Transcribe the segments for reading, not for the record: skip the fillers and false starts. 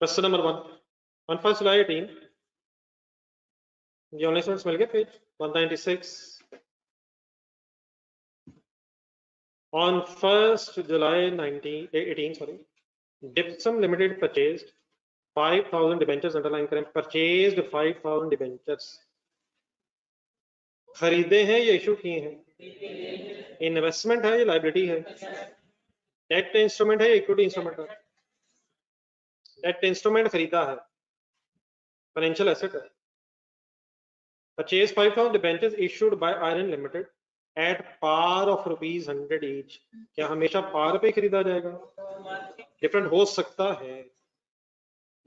Question number 1 1 जुलाई 18 ये online मिल गया page 196 on 1st July 18 sorry Dipsum Limited purchased 5,000 debentures underline करें purchased 5,000 debentures खरीदे हैं या इशू किए हैं इन्वेस्टमेंट है या लाइबिलिटी है डेट इंस्ट्रूमेंट है या इक्विटी इंस्ट्रूमेंट है डेट इंस्ट्रूमेंट खरीदा है फाइनेंशियल एसेट है purchase 5,000 debentures issued by Iron Limited at par of ₹100 each क्या हमेशा पार पे खरीदा जाएगा डिफरेंट हो सकता है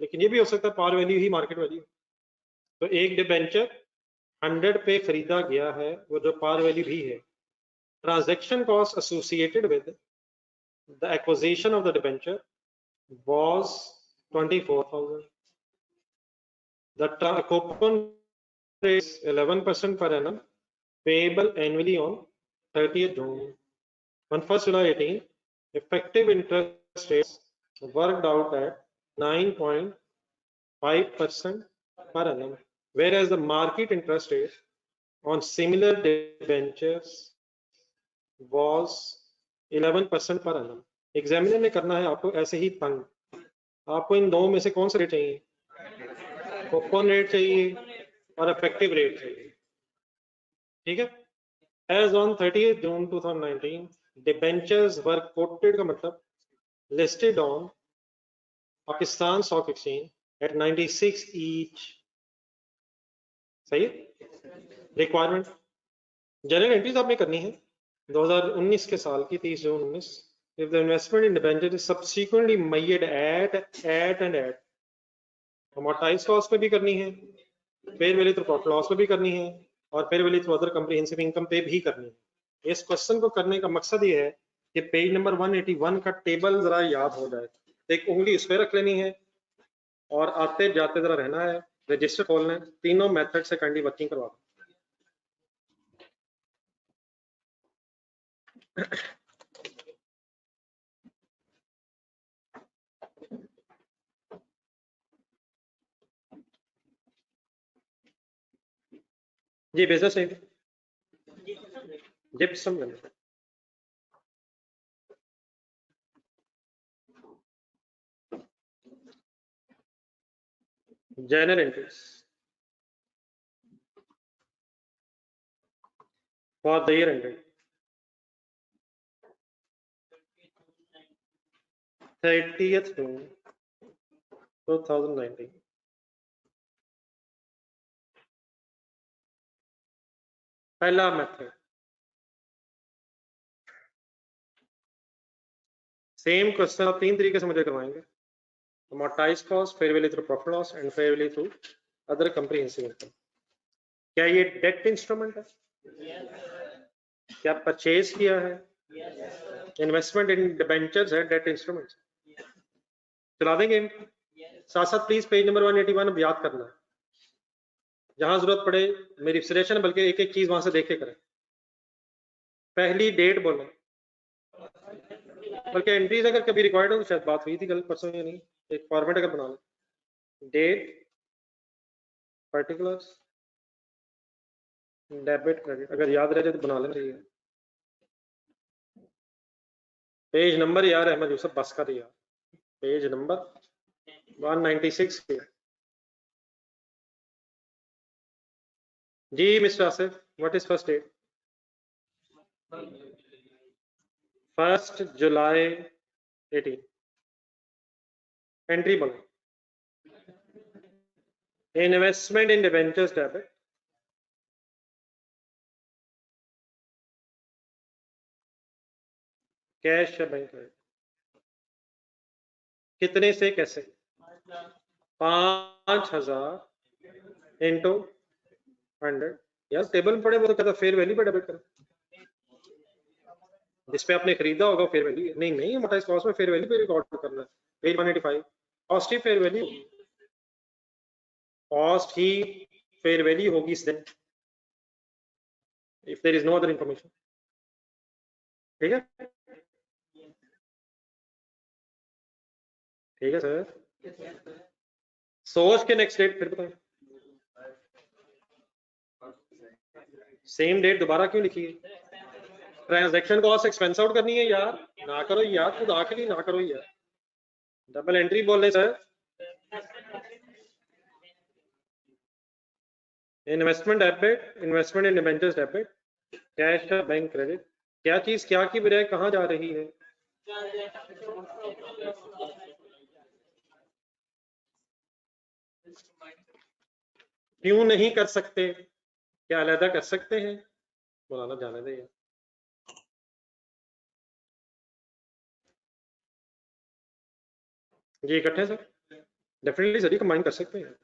लेकिन ये भी हो सकता है पार वैल्यू ही मार्केट वैल्यू तो एक डिबेंचर 100 पे खरीदा गया है वो जो पार वैल्यू भी है transaction cost associated with the acquisition of the debenture was 24,000. The coupon rate is 11% per annum, payable annually on 30th June. On 1st July 18, effective interest rates worked out at 9.5% per annum, whereas the market interest rate on similar debentures was 11% per annum. Examiner ने करना है आपको ऐसे ही तंग आपको इन दो में से कौन सा रेट चाहिए कूपन रेट चाहिए और इफेक्टिव रेट चाहिए ठीक है as on 30th June 2019 debentures were quoted का मतलब listed on Pakistan Stock Exchange at 96 each सही है रिक्वायरमेंट जनरल एंट्रीज आपने करनी है 2019 के साल की 30 जून 19 if the investment in debenture is subsequently made at amortized cost पे भी करनी है fair value through profit loss पे भी करनी है और fair value through other comprehensive income पे भी करनी है इस क्वेश्चन को करने का मकसद ये है कि पेज नंबर 181 का टेबल जरा याद हो जाए एक उंगली इस पे रख लेनी है और आते जाते जरा रहना है रजिस्टर खोलना है तीनों मेथड से काइंडली वर्किंग करवा जी बिजनेस है gypsum limited journal entries for the year ended 30th June 2019 पहला मेथड सेम क्वेश्चन आप तीन तरीके से मुझे करवाएंगे amortized cost fair value through profit loss and fair value through other comprehensive income क्या ये डेट इंस्ट्रूमेंट है क्या परचेज किया है इन्वेस्टमेंट इन डिबेंचर्स है डेट इंस्ट्रूमेंट चला देंगे साथ साथ प्लीज पेज नंबर 181 अब याद करना है जहां जरूरत पड़े मेरी सजेशन बल्कि एक एक चीज वहां से देख के करें पहली डेट बोलो बल्कि एंट्रीज अगर कभी रिक्वायर्ड हो तो शायद बात हुई थी कल परसों या नहीं एक फॉर्मेट अगर बना लो डेट पर्टिकुलर्स डेबिट क्रेडिट अगर याद रह जाए तो बना लेना चाहिए पेज नंबर यार अहमद यूसुफ बस कर यार पेज नंबर 196 पे जी mister Asif what is first date 1st July 18 entry बोलो investment in debentures debit cash या बैंक क्रेडिट कितने से कैसे 5,000 इंटू 100 यार टेबल में पड़े वो तो कहता फेयर वैल्यू पे डेबिट करो जिस पे आपने खरीदा होगा फेयर वैल्यू नहीं नहीं अमोर्टाइज्ड कॉस्ट में फेयर वैल्यू पे रिकॉर्ड करना है पेज 185 कॉस्ट ही फेयर वैल्यू कॉस्ट ही फेयर वैल्यू होगी इस दिन if there is no other information ठीक है सर सोच के नेक्स्ट डेट फिर बताएं। सेम डेट दोबारा क्यों लिखी है? ट्रांजैक्शन कॉस्ट एक्सपेंस आउट करनी है यार, ना करो यार, खुद आखिरी ना करो यार, डबल एंट्री बोल रहे sir. Investment debit, investment in debentures debit, cash का बैंक क्रेडिट, क्या चीज क्या की बजाय कहाँ जा रही है? क्यों नहीं कर सकते? क्या अलहदा कर सकते हैं? मौलाना जाने दे यार। ये इकट्ठे सर, डेफिनेटली सर, कंबाइन कर सकते हैं।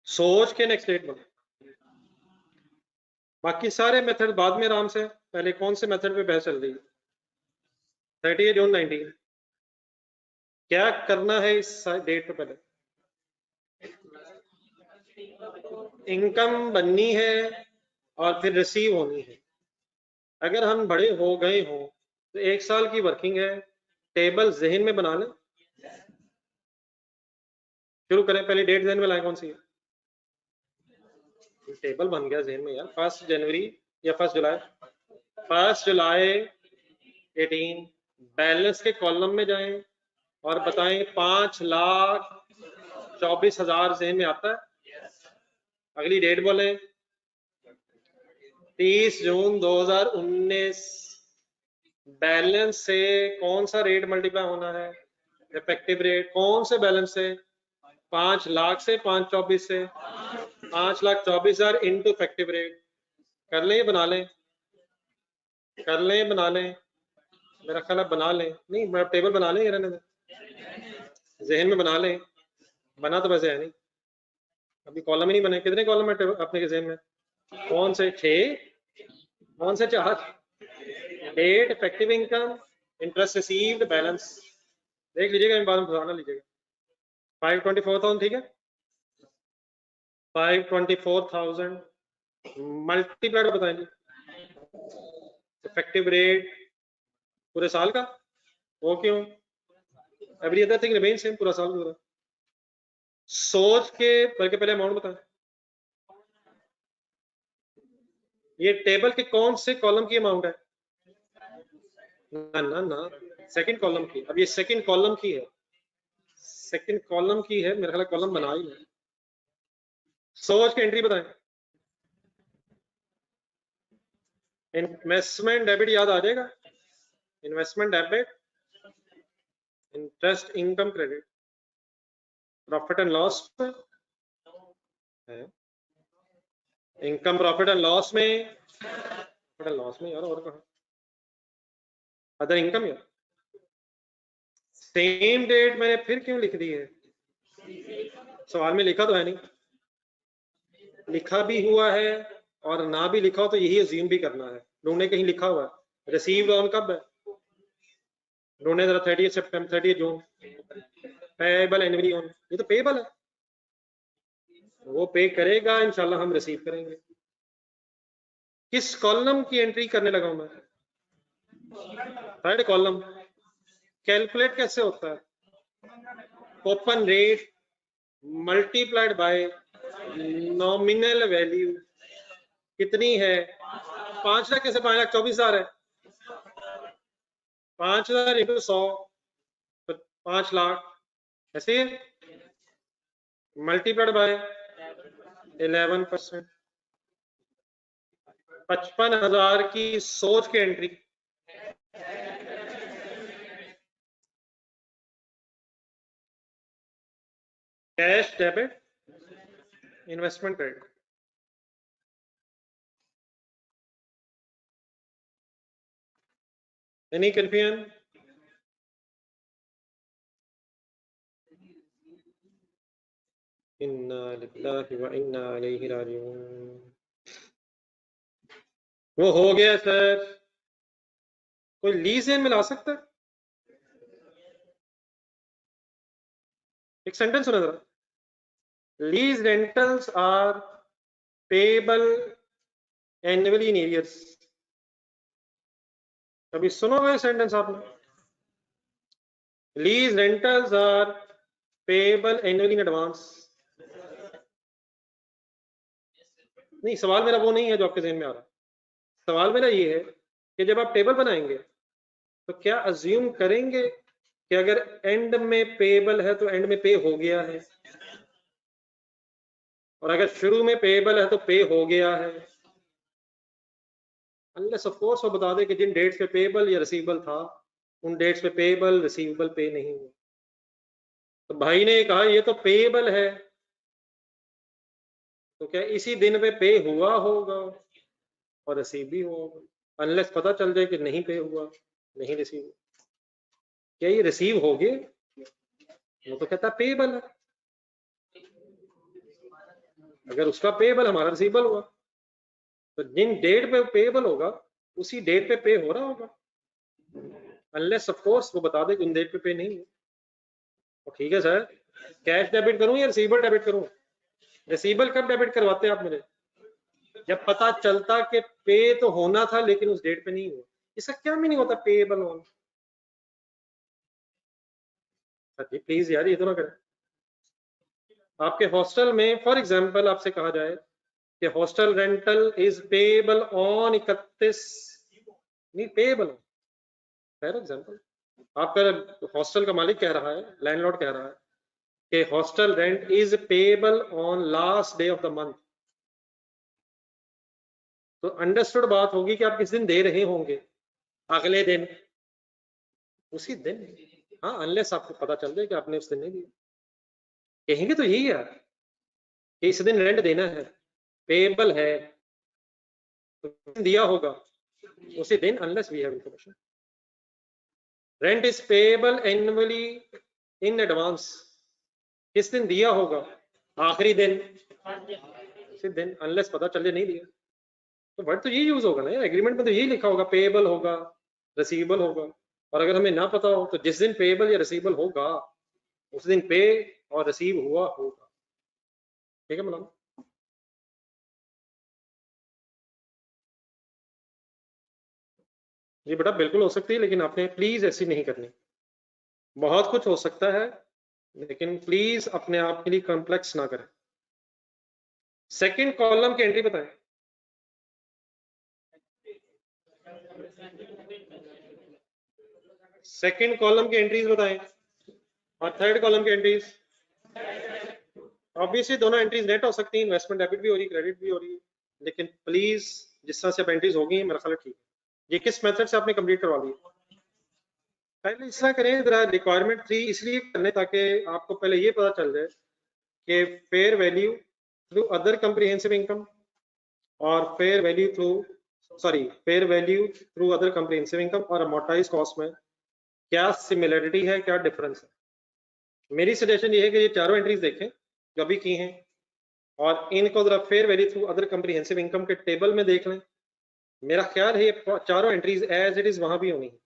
सोच के नेक्स्ट डेट बना, बाकी सारे मेथड बाद में आराम से, पहले कौन से मेथड पे बहस चल रही है? 30 जून 19, क्या करना है इस डेट पे? पहले इनकम बननी है और फिर रिसीव होनी है। अगर हम बड़े हो गए हों तो 1 साल की वर्किंग है, टेबल जहन में बना लें। शुरू करें, पहले डेट जहन में लाएं, कौन सी है? टेबल बन गया जहन में यार, 1 जनवरी या 1 जुलाई। 1 जुलाई 18, बैलेंस के कॉलम में जाएं और बताएं 5,24,000 जहन में आता है? अगली डेट बोले, 30 जून 2019। बैलेंस से कौन सा रेट मल्टीप्लाई होना है? Effective rate. कौन से बैलेंस से? 5 लाख से, 524 से, 5,24,000 इंटू इफेक्टिव रेट। कर लें, बना लें, कर लें, बना लें, मेरा ख्याल है बना लें। नहीं, मैं टेबल बना लें, रहने दें, जहन में बना लें। बना तो वैसे है नहीं, अभी कॉलम ही नहीं बने। कितने कॉलम है अपने के जहन में? कौन से 6? कौन से 4? Date, effective income, interest received, balance. देख लीजिएगा, इन बार में घबराना लीजिएगा। 524,000 ठीक है। 524,000 मल्टीप्लाइड बताएं जी, इफेक्टिव रेट पूरे साल का। वो क्यों? Every other thing remain same, पूरा साल पूरा। सोच के बल्कि पहले अमाउंट बताएं। ये टेबल के कौन से कॉलम की अमाउंट है? ना ना ना, सेकंड कॉलम की। अब ये सेकंड कॉलम की है, सेकंड कॉलम की है, मेरा ख्याल कॉलम बना ही नहीं। सोच के एंट्री बताएं। इन्वेस्टमेंट डेबिट याद आ जाएगा, investment debit, interest income credit, profit and loss पे है, इनकम प्रॉफिट एंड लॉस में, प्रॉफिट एंड लॉस में यार, और कहाँ? अदर इनकम यार। सेम डेट मैंने फिर क्यों लिख दी है? सवाल में लिखा तो है नहीं, लिखा भी हुआ है और ना भी लिखा हो तो यही अज्यूम भी करना है। ढूंढने कहीं लिखा हुआ है, रिसीव्ड ऑन कब है? ढूंढने जरा, 30 सितंबर, 30 जून। पेएबल एनवरी ऑन, ये तो पेएबल है, वो पे करेगा इंशाल्लाह, हम रिसीव करेंगे। किस कॉलम की एंट्री करने लगा हूं मैं? Third column. कैलकुलेट कैसे होता है? Open rate multiplied by nominal value. कितनी है? 5 लाख कैसे? 5,24,000 है। 5,000 इंटू 100, 5 लाख ऐसे मल्टीप्लाइड बाय 11%। 55,000 की सोच के entry. Cash debit, investment credit. Any confusion? इन्ना लिल्लाहि व इन्ना इलैहि राजिऊन। वो हो गया सर, कोई लीज में ला सकता है? एक सेंटेंस सुना जरा, lease rentals are payable annually in arrears. अभी सुनोगे सेंटेंस आपने, lease rentals are payable annually in advance. नहीं, सवाल मेरा वो नहीं है जो आपके जहन में आ रहा है। सवाल मेरा ये है कि जब आप टेबल बनाएंगे तो क्या अज्यूम करेंगे कि अगर एंड में पेएबल है तो एंड में पे हो गया है, और अगर शुरू में पेएबल है तो पे हो गया है। अनलेस ऑफ कोर्स वो बता दे कि जिन डेट्स पे पेएबल या रिसीवेबल था उन डेट्स पे पेएबल रिसीवेबल पे नहीं हुआ। तो भाई ने कहा ये तो पेएबल है, तो क्या इसी दिन पे पे हुआ होगा और रिसीव भी हुआ होगा। अनलेस पता चल जाए कि नहीं पे हुआ, नहीं रिसीव हुआ, क्या ये रिसीव हो गए, वो तो कहता पेएबल है। अगर उसका पेएबल हमारा रिसीवेबल हुआ तो जिन डेट पे पेएबल होगा उसी डेट पे पे हो रहा होगा। अनलेस ऑफ कोर्स वो बता दे कि उन डेट पे नहीं है। तो ठीक है सर, कैश डेबिट करूं या रिसीवेबल डेबिट करूं? रिसीवेबल कब डेबिट करवाते हैं आप मेरे? जब पता चलता कि पे तो होना था लेकिन उस डेट पे नहीं हुआ। इसका क्या मीनिंग होता है पेएबल होना? सर प्लीज यार ये तो ना करें। आपके हॉस्टल में फॉर एग्जांपल आपसे कहा जाए कि hostel rental is payable on 31, नहीं पेएबल, फॉर एग्जांपल आपका हॉस्टल का मालिक कह रहा है, लैंडलॉर्ड कह रहा है कि hostel rent is payable on last day of the month, तो अंडरस्टूड बात होगी कि आप किस दिन दे रहे होंगे, अगले दिन, उसी दिन। हाँ, अनलेस आपको पता चल जाए कि आपने उस दिन नहीं दिया, कहेंगे तो यही है कि इस दिन रेंट देना है, पेएबल है, तो दिया होगा उसी दिन, unless we have information. Rent is payable annually in advance, किस दिन दिया होगा, आखिरी दिन, उसी दिन, अनलेस पता चले नहीं दिया। तो वर्ड तो यही यूज होगा ना, एग्रीमेंट में तो यही लिखा होगा, पेएबल होगा, रिसीवेबल होगा। और अगर हमें ना पता हो तो जिस दिन पेएबल या रिसीवेबल होगा उस दिन पे और रिसीव हुआ होगा। ठीक है मतलब, जी बेटा बिल्कुल हो सकती है, लेकिन आपने प्लीज ऐसी नहीं करनी। बहुत कुछ हो सकता है लेकिन प्लीज अपने आप के लिए कॉम्प्लेक्स ना करें। सेकंड कॉलम की एंट्री बताएं। सेकंड कॉलम की एंट्रीज बताएं और थर्ड कॉलम की एंट्रीज। ऑब्वियसली दोनों एंट्रीज नेट हो सकती है, इन्वेस्टमेंट डेबिट भी हो रही है, क्रेडिट भी हो रही है, लेकिन प्लीज जिस तरह से अब एंट्रीज होगी मेरा ख्याल है ठीक है। ये किस मेथड से आपने कंप्लीट करवा ली? पहले इस तरह करें जरा, रिक्वायरमेंट 3 इसलिए करने ताकि आपको पहले ये पता चल जाए कि fair value through other comprehensive income और fair value through, sorry, fair value through other comprehensive income और अमोर्टाइज कॉस्ट में क्या सिमिलरिटी है, क्या डिफरेंस है। मेरी सजेशन ये है कि ये चारों एंट्रीज देखें जो अभी की हैं और इनको जरा fair value through other comprehensive income के टेबल में देख लें। मेरा ख्याल है ये चारों एंट्रीज एज इट इज वहां भी होनी है।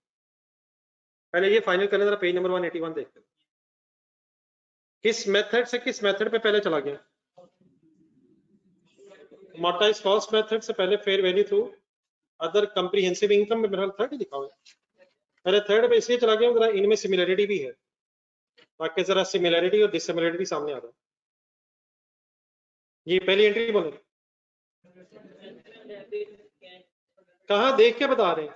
पहले ये फाइनल करें जरा, पेज नंबर 181 देखते हैं किस मेथड से किस मेथड पे पहले चला गया। अमोर्टाइज कॉस्ट मेथड से पहले fair value through other comprehensive income में मेरा थर्ड ही लिखा हुआ है। पहले थर्ड पे इसलिए चला गया जरा इनमें सिमिलरिटी भी है, ताकि जरा सिमिलरिटी और डिसिमिलरिटी सामने आ जाए। ये पहली एंट्री बोलो, कहाँ देख के बता रहे हैं।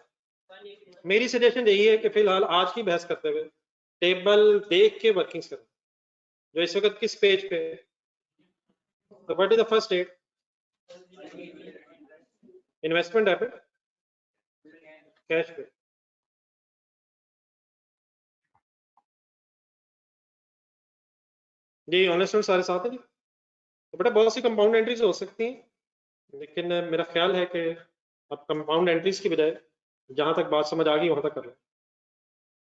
मेरी सजेशन यही है कि फिलहाल आज की बहस करते हुए टेबल देख के वर्किंग्स करें जो इस वक्त किस पेज पे है। तो what is the first date? Investment debit, cash पे। जी ऑनेस्ट सारे साथ है जी। तो बेटा बहुत सी कंपाउंड एंट्रीज हो सकती हैं, लेकिन मेरा ख्याल है कि अब कंपाउंड एंट्रीज की बजाय जहां तक बात समझ आ गई वहां तक कर लें।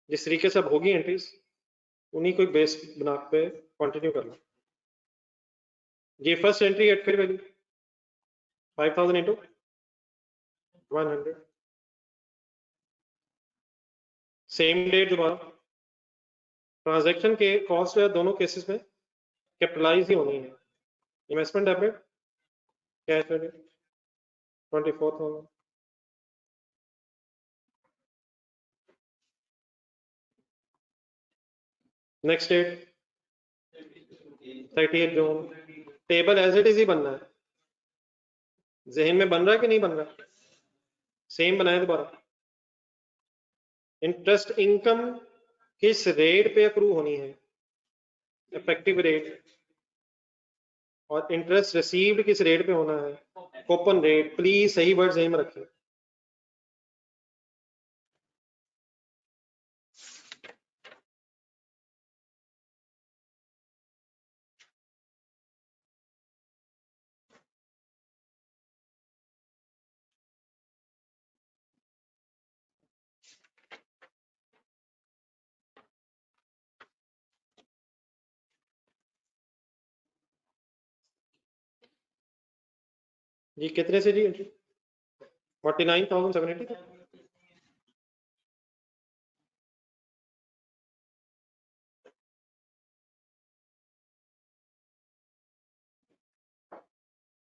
जिस तरीके से अब होगी एंट्रीज उन्हीं को बेस बना पे कंटिन्यू करना। जी first entry at fair value 5000 into 100, same date दोबारा। ट्रांजैक्शन के कॉस्ट है दोनों केसेस में कैपिटलाइज ही होनी है। Investment debit, cash value 24,000। Next date 30 June. Table as it is ही बनना है, जहन में बन रहा है कि नहीं बन रहा? सेम बनाए दोबारा। इंटरेस्ट इनकम किस रेट पे अक्रू होनी है? Effective rate. और इंटरेस्ट रिसीव्ड किस रेट पे होना है? Coupon rate. प्लीज सही वर्ड सही में रखें। जी कितने से जी? 49,780 तक।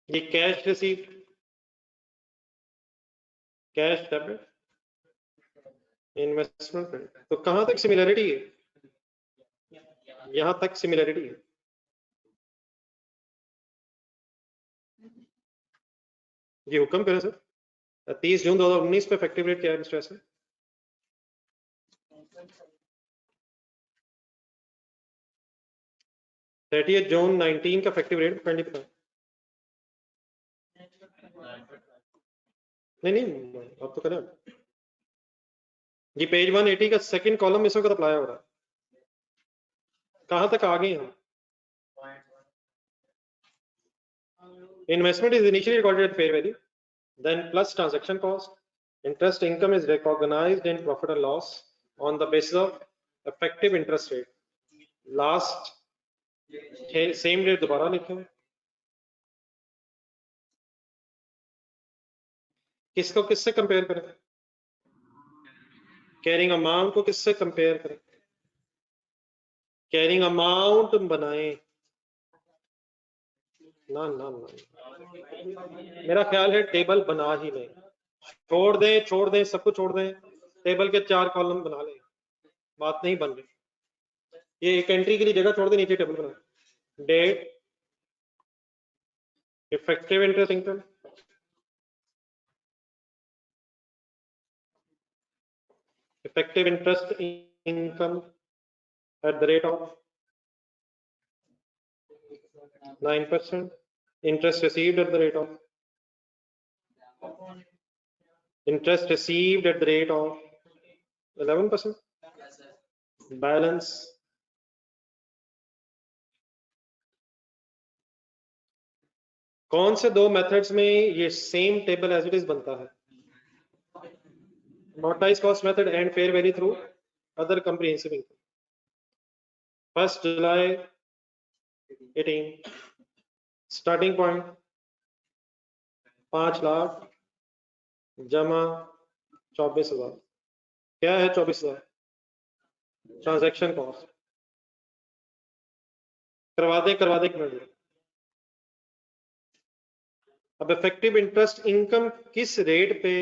ये cash received, cash debit, investment. तो कहां तक सिमिलरिटी है? यहां तक सिमिलरिटी है। जी हुक्म करें सर। 30 जून 2019 पे इफेक्टिव रेट क्या है मिस्टर एसर? थर्टी जून 19 का इफेक्टिव रेट काइंडली बताएं। नहीं अब तो करें। जी पेज 180 का सेकंड कॉलम इस वक्त अप्लाई हो रहा है। कहां तक आ गए हम? Investment is initially recorded at fair value, then plus transaction cost. Interest income is recognized in profit and loss on the basis of effective interest rate. Last same rate दोबारा लिखें। किसको किससे कंपेयर करें? कैरिंग अमाउंट को किससे compare करें? Carrying amount बनाएं ना ना ना, मेरा ख्याल है टेबल बना ही लें। छोड़ दें सब कुछ छोड़ दें, टेबल के 4 कॉलम बना लें। बात नहीं बन रही। ये एक एंट्री के लिए जगह छोड़ दें, नीचे टेबल बना। Date, effective interest income, effective interest income at the rate of 9%, interest received at the rate of 11%, balance कौन से दो मेथड्स में ये same table as it is बनता है? amortized cost method and fair value through other comprehensive income. 1st July 18, starting point 5 lakh जमा 24,000। क्या है 24,000? Transaction cost. करवा दे एक मिनट। अब इफेक्टिव इंटरेस्ट इनकम किस रेट पे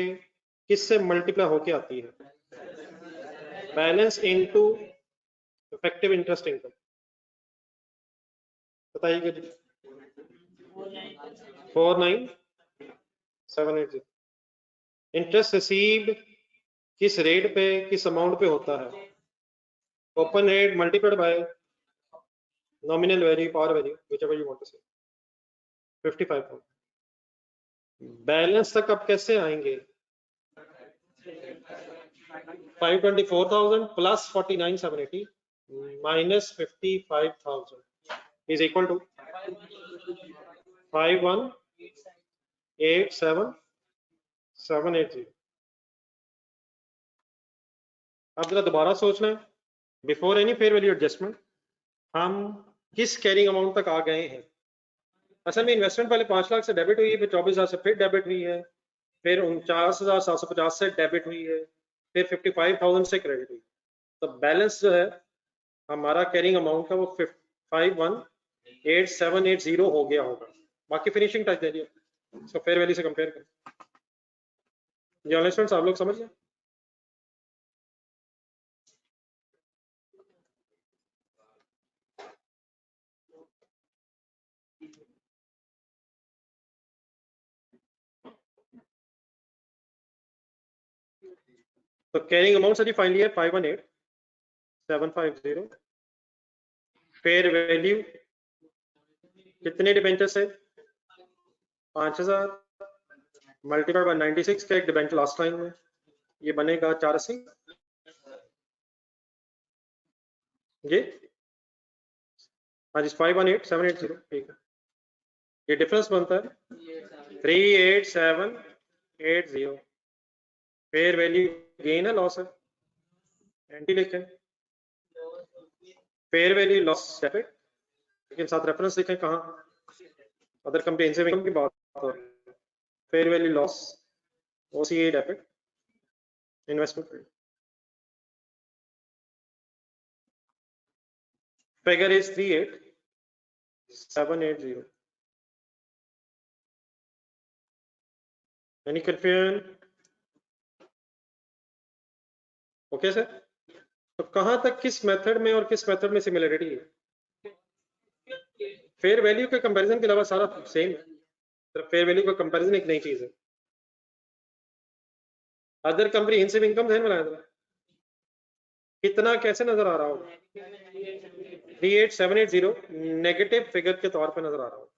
किससे मल्टीप्लाई होके आती है? Balance into effective interest income. बताइए। 49,780। इंटरेस्ट रिसीव्ड किस रेट पे किस अमाउंट पे होता है? Open rate multiplied by nominal value par value whichever you want to say 55,000। Balance तक अब कैसे आएंगे? 524,000 plus 49,780 minus 55,000 is equal to 51,87,780। अब जरा दोबारा सोचना है, before any fair value adjustment हम किस कैरिंग अमाउंट तक आ गए हैं? असल में इन्वेस्टमेंट पहले 5 लाख से डेबिट हुई है, फिर 24,000 से फिर डेबिट हुई है, फिर 49,750 से डेबिट हुई है, फिर 55,000 से क्रेडिट हुई। तो बैलेंस जो है हमारा कैरिंग अमाउंट का वो 51,87,880 हो गया होगा। बाकी फिनिशिंग टच दे दिया, इसको फेयर वैल्यू से कंपेयर करें। स्टूडेंट्स आप लोग समझ गए? तो कैरिंग अमाउंट सारी फाइल है 518750। फेयर वैल्यू कितने डिबेंचर है 5000 मल्टीप्लाई बाय 96 का एक डिबेंचर लास्ट टाइम में, ये बनेगा 480 जी। हाँ जी 518780 ठीक है, ये डिफरेंस बनता है 38780। फेयर वैल्यू गेन है लॉस है, एंटी लिखें, फेयर वैल्यू लॉस डेबिट, लेकिन साथ रेफरेंस लिखें कहाँ, अदर कंप्रिहेंसिव इनकम की बात हो रही है। Fair value loss OCA debit investment figure is 38780। Any confusion? Okay sir, तो कहां तक किस मेथड में और किस मेथड में सिमिलरिटी है? फेयर वैल्यू के कंपैरिजन के अलावा सारा सेम है, सिर्फ फेयर वैल्यू का कंपैरिजन एक नई चीज है। अदर कंप्रिहेंसिव इनकम ध्यान बनाया था, कितना कैसे नजर आ रहा होगा? 38780 नेगेटिव फिगर के तौर पे नजर आ रहा होगा।